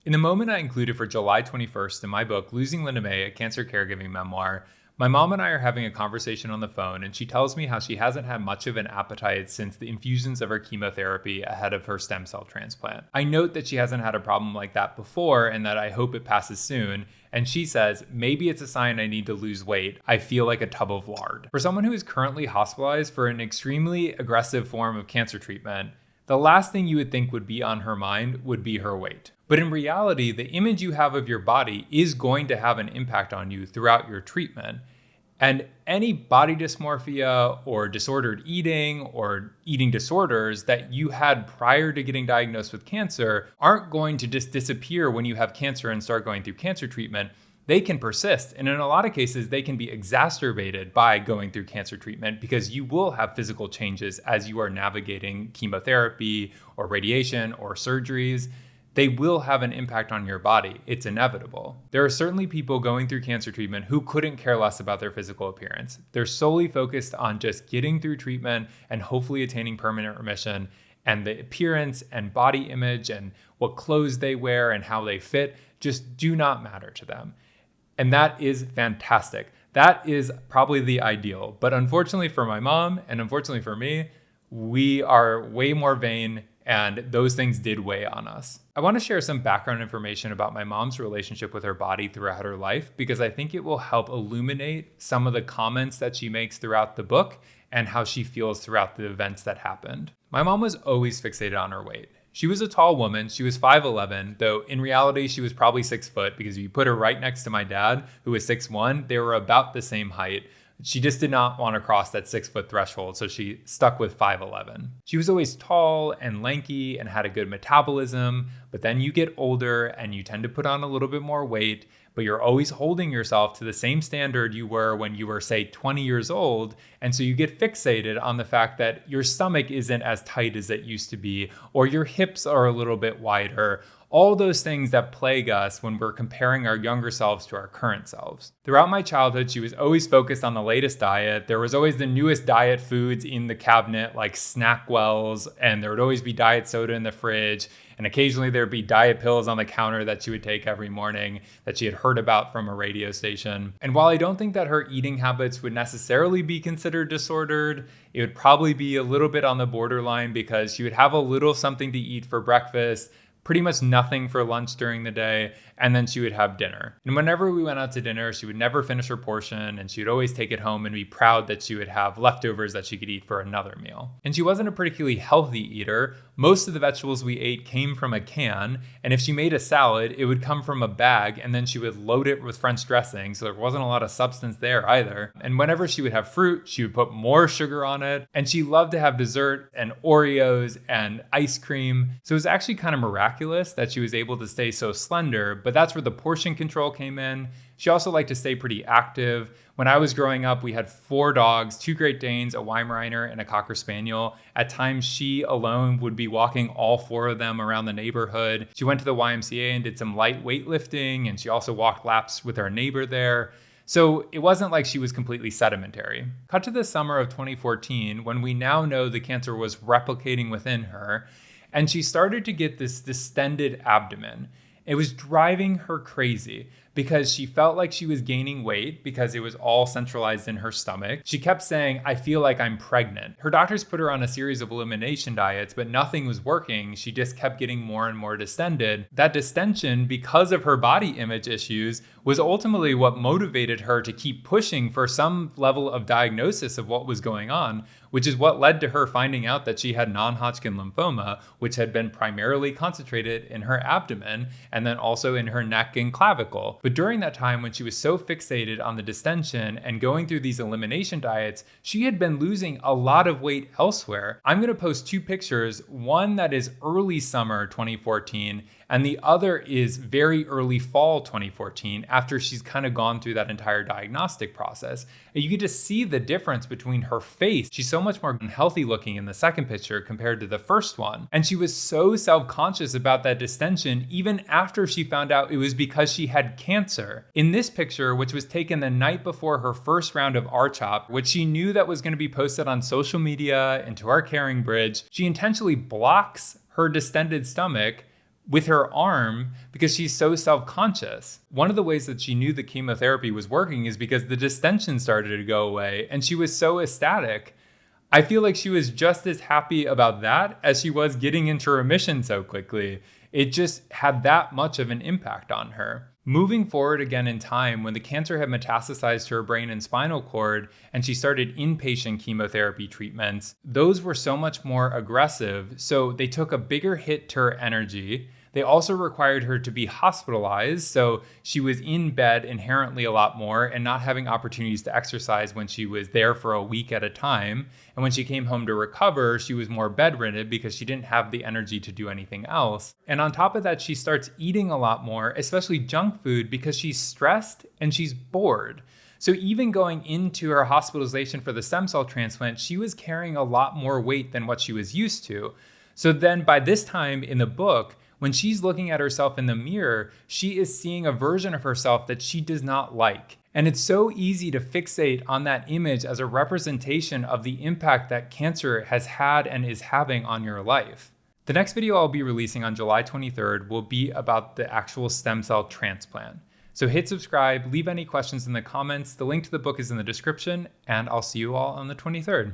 In the moment I included for July 21st in my book, Losing Linda May, a Cancer Caregiving Memoir, my mom and I are having a conversation on the phone, and she tells me how she hasn't had much of an appetite since the infusions of her chemotherapy ahead of her stem cell transplant. I note that she hasn't had a problem like that before and that I hope it passes soon. And she says, maybe it's a sign I need to lose weight. I feel like a tub of lard. For someone who is currently hospitalized for an extremely aggressive form of cancer treatment, the last thing you would think would be on her mind would be her weight. But in reality, the image you have of your body is going to have an impact on you throughout your treatment. And any body dysmorphia or disordered eating or eating disorders that you had prior to getting diagnosed with cancer aren't going to just disappear when you have cancer and start going through cancer treatment. They can persist. And in a lot of cases, they can be exacerbated by going through cancer treatment because you will have physical changes as you are navigating chemotherapy or radiation or surgeries. They will have an impact on your body. It's inevitable. There are certainly people going through cancer treatment who couldn't care less about their physical appearance. They're solely focused on just getting through treatment and hopefully attaining permanent remission. And the appearance and body image and what clothes they wear and how they fit just do not matter to them. And that is fantastic. That is probably the ideal. But unfortunately for my mom and unfortunately for me, we are way more vain, and those things did weigh on us. I want to share some background information about my mom's relationship with her body throughout her life because I think it will help illuminate some of the comments that she makes throughout the book and how she feels throughout the events that happened. My mom was always fixated on her weight. She was a tall woman. She was 5'11", though in reality, she was probably 6 foot because if you put her right next to my dad, who was 6'1", they were about the same height. She just did not want to cross that 6 foot threshold, so she stuck with 5'11". She was always tall and lanky and had a good metabolism, but then you get older and you tend to put on a little bit more weight, but you're always holding yourself to the same standard you were when you were, say, 20 years old. And so you get fixated on the fact that your stomach isn't as tight as it used to be, or your hips are a little bit wider. All those things that plague us when we're comparing our younger selves to our current selves. Throughout my childhood, she was always focused on the latest diet. There was always the newest diet foods in the cabinet, like Snackwells, and there would always be diet soda in the fridge. And occasionally there'd be diet pills on the counter that she would take every morning that she had heard about from a radio station. And while I don't think that her eating habits would necessarily be considered disordered, it would probably be a little bit on the borderline because she would have a little something to eat for breakfast, pretty much nothing for lunch during the day, and then she would have dinner. And whenever we went out to dinner, she would never finish her portion, and she would always take it home and be proud that she would have leftovers that she could eat for another meal. And she wasn't a particularly healthy eater. Most of the vegetables we ate came from a can, and if she made a salad, it would come from a bag, and then she would load it with French dressing, so there wasn't a lot of substance there either. And whenever she would have fruit, she would put more sugar on it, and she loved to have dessert and Oreos and ice cream. So it was actually kind of miraculous that she was able to stay so slender, but that's where the portion control came in. She also liked to stay pretty active. When I was growing up, we had 4 dogs, 2 Great Danes, a Weimaraner, and a Cocker Spaniel. At times, she alone would be walking all 4 of them around the neighborhood. She went to the YMCA and did some light weightlifting, and she also walked laps with our neighbor there. So it wasn't like she was completely sedentary. Cut to the summer of 2014, when we now know the cancer was replicating within her, and she started to get this distended abdomen. It was driving her crazy because she felt like she was gaining weight because it was all centralized in her stomach. She kept saying, I feel like I'm pregnant. Her doctors put her on a series of elimination diets, but nothing was working. She just kept getting more and more distended. That distension, because of her body image issues, was ultimately what motivated her to keep pushing for some level of diagnosis of what was going on, which is what led to her finding out that she had non-Hodgkin lymphoma, which had been primarily concentrated in her abdomen and then also in her neck and clavicle. But during that time when she was so fixated on the distension and going through these elimination diets, she had been losing a lot of weight elsewhere. I'm going to post 2 pictures, one that is early summer 2014 and the other is very early fall 2014 after she's kind of gone through that entire diagnostic process. And you get to see the difference between her face. She's so much more healthy looking in the second picture compared to the first one. And she was so self-conscious about that distension even after she found out it was because she had cancer. In this picture, which was taken the night before her first round of RCHOP, which she knew that was going to be posted on social media and to our Caring Bridge, she intentionally blocks her distended stomach with her arm because she's so self-conscious. One of the ways that she knew the chemotherapy was working is because the distension started to go away and she was so ecstatic. I feel like she was just as happy about that as she was getting into remission so quickly. It just had that much of an impact on her. Moving forward again in time, when the cancer had metastasized to her brain and spinal cord and she started inpatient chemotherapy treatments, those were so much more aggressive, so they took a bigger hit to her energy. They also required her to be hospitalized, so she was in bed inherently a lot more and not having opportunities to exercise when she was there for a week at a time. And when she came home to recover, she was more bedridden because she didn't have the energy to do anything else. And on top of that, she starts eating a lot more, especially junk food, because she's stressed and she's bored. So even going into her hospitalization for the stem cell transplant, she was carrying a lot more weight than what she was used to. So then by this time in the book, when she's looking at herself in the mirror, she is seeing a version of herself that she does not like. And it's so easy to fixate on that image as a representation of the impact that cancer has had and is having on your life. The next video I'll be releasing on July 23rd will be about the actual stem cell transplant. So hit subscribe, leave any questions in the comments. The link to the book is in the description, and I'll see you all on the 23rd.